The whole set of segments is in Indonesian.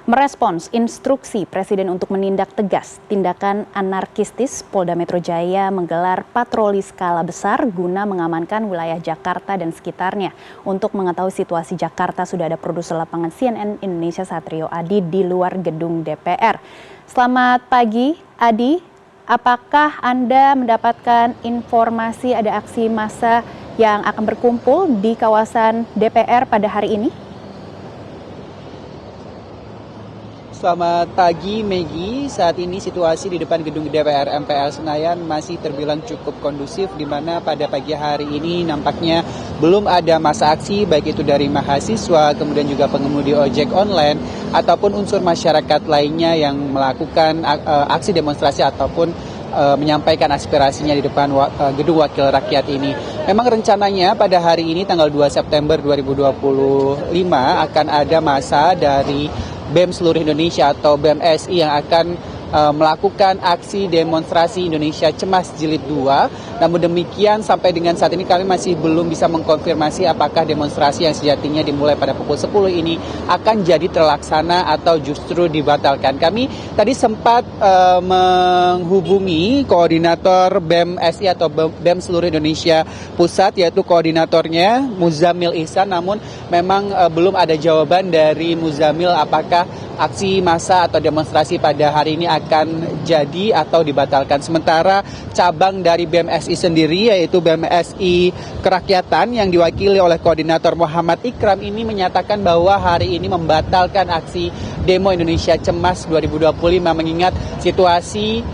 Merespons instruksi Presiden untuk menindak tegas tindakan anarkistis, Polda Metro Jaya menggelar patroli skala besar guna mengamankan wilayah Jakarta dan sekitarnya. Untuk mengetahui situasi Jakarta, sudah ada produser lapangan CNN Indonesia Satrio Adi di luar gedung DPR. Selamat pagi, Adi. Apakah Anda mendapatkan informasi ada aksi massa yang akan berkumpul di kawasan DPR pada hari ini? Selamat pagi, Maggie. Saat ini situasi di depan gedung DPR MPR Senayan masih terbilang cukup kondusif, di mana pada pagi hari ini nampaknya belum ada massa aksi, baik itu dari mahasiswa, kemudian juga pengemudi ojek online, ataupun unsur masyarakat lainnya yang melakukan aksi demonstrasi ataupun menyampaikan aspirasinya di depan gedung Wakil Rakyat ini. Memang rencananya pada hari ini tanggal 2 September 2025 akan ada massa dari BEM seluruh Indonesia atau BEM-SI yang akan melakukan aksi demonstrasi Indonesia Cemas Jilid 2. Namun demikian sampai dengan saat ini kami masih belum bisa mengkonfirmasi apakah demonstrasi yang sejatinya dimulai pada pukul 10 ini akan jadi terlaksana atau justru dibatalkan. Kami tadi sempat menghubungi koordinator BEM-SI atau BEM seluruh Indonesia Pusat, yaitu koordinatornya Muzamil Ihsan, namun memang belum ada jawaban dari Muzamil apakah aksi massa atau demonstrasi pada hari ini akan jadi atau dibatalkan. Sementara cabang dari BEM-SI sendiri, yaitu BEM-SI Kerakyatan yang diwakili oleh koordinator Muhammad Ikram, ini menyatakan bahwa hari ini membatalkan aksi demo Indonesia Cemas 2025 mengingat situasi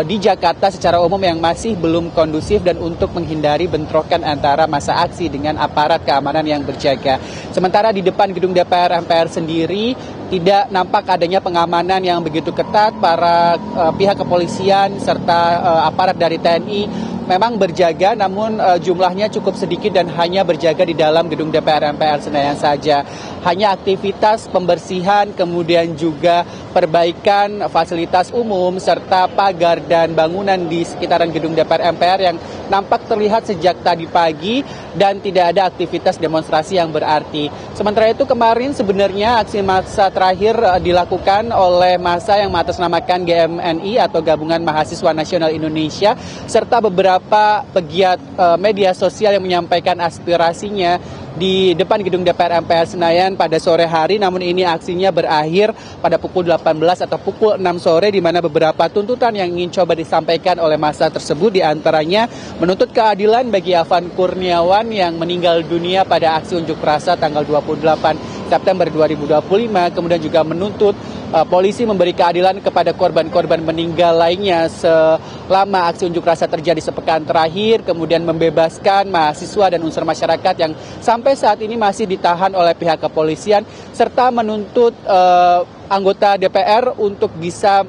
di Jakarta secara umum yang masih belum kondusif dan untuk menghindari bentrokan antara massa aksi dengan aparat keamanan yang berjaga. Sementara di depan gedung DPR MPR sendiri tidak nampak adanya pengamanan yang begitu ketat. Para pihak kepolisian serta aparat dari TNI memang berjaga, namun jumlahnya cukup sedikit dan hanya berjaga di dalam gedung DPR MPR Senayan saja. Hanya aktivitas pembersihan, kemudian juga perbaikan fasilitas umum serta pagar dan bangunan di sekitaran gedung DPR MPR yang nampak terlihat sejak tadi pagi dan tidak ada aktivitas demonstrasi yang berarti. Sementara itu kemarin sebenarnya aksi massa terakhir dilakukan oleh massa yang mengatasnamakan GMNI atau Gabungan Mahasiswa Nasional Indonesia serta beberapa pegiat media sosial yang menyampaikan aspirasinya di depan gedung DPR MPR Senayan pada sore hari. Namun ini aksinya berakhir pada pukul 18 atau pukul 6 sore, di mana beberapa tuntutan yang ingin coba disampaikan oleh massa tersebut diantaranya menuntut keadilan bagi Afan Kurniawan yang meninggal dunia pada aksi unjuk rasa tanggal 28 September 2025, kemudian juga menuntut polisi memberi keadilan kepada korban-korban meninggal lainnya selama aksi unjuk rasa terjadi sepekan terakhir, kemudian membebaskan mahasiswa dan unsur masyarakat yang sampai saat ini masih ditahan oleh pihak kepolisian, serta menuntut anggota DPR untuk bisa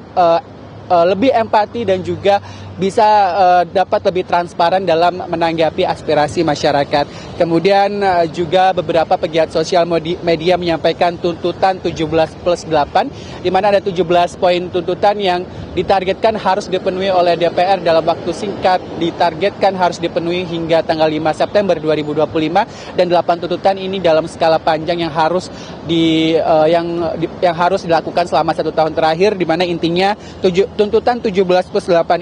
lebih empati dan juga bisa dapat lebih transparan dalam menanggapi aspirasi masyarakat. Kemudian juga beberapa pegiat sosial media menyampaikan tuntutan 17+8, di mana ada 17 poin tuntutan yang ditargetkan harus dipenuhi oleh DPR dalam waktu singkat, ditargetkan harus dipenuhi hingga tanggal 5 September 2025, dan 8 tuntutan ini dalam skala panjang yang harus yang harus dilakukan selama 1 tahun terakhir, di mana intinya tuntutan 17+8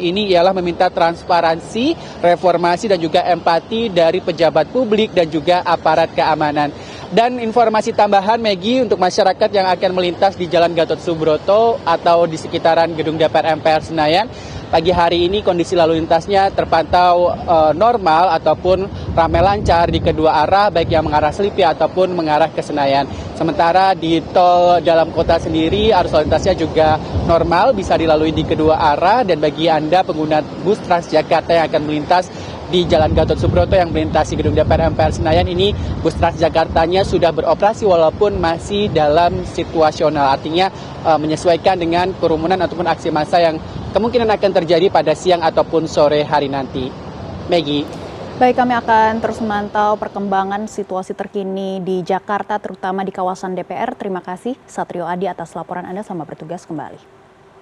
ini ialah meminta transparansi, reformasi dan juga empati dari pejabat publik dan juga aparat keamanan. Dan informasi tambahan, Maggie, untuk masyarakat yang akan melintas di Jalan Gatot Subroto atau di sekitaran gedung DPR MPR Senayan, pagi hari ini kondisi lalu lintasnya terpantau normal ataupun ramai lancar di kedua arah, baik yang mengarah Selipi ataupun mengarah ke Senayan. Sementara di tol dalam kota sendiri arus lalu lintasnya juga normal, bisa dilalui di kedua arah, dan bagi Anda pengguna bus Transjakarta yang akan melintas di Jalan Gatot Subroto yang melintasi gedung DPR MPR Senayan ini, bus Transjakartanya sudah beroperasi walaupun masih dalam situasional, artinya menyesuaikan dengan kerumunan ataupun aksi massa yang kemungkinan akan terjadi pada siang ataupun sore hari nanti. Maggie. Baik, kami akan terus memantau perkembangan situasi terkini di Jakarta, terutama di kawasan DPR. Terima kasih Satrio Adi atas laporan Anda, selamat bertugas kembali.